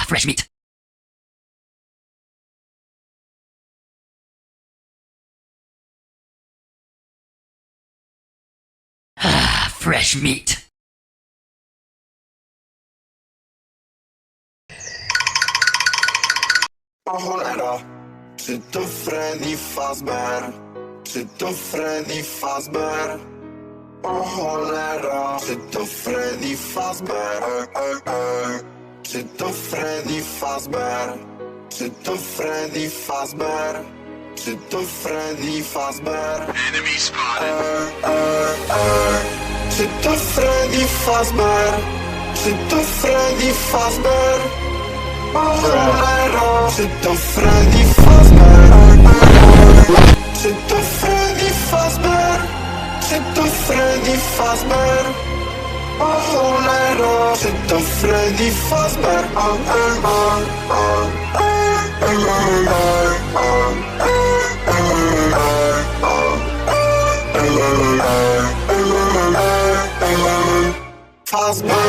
Fresh meat. Fresh meat. O cholera, czy to Freddy Fazbear? Czy to Freddy Fazbear? O cholera, czy to Freddy Fazbear? Czy to Freddy Fazbear? Czy to Freddy Fazbear? Czy to Freddy Fazbear? Enemy spotted. Czy to Freddy Fazbear? Czy to Freddy Fazbear? O cholera, czy to Freddy Fazbear? Czy to Freddy Fazbear? Czy to Freddy Fazbear? O cholera, czy to Freddy Fazbear? Fazbear.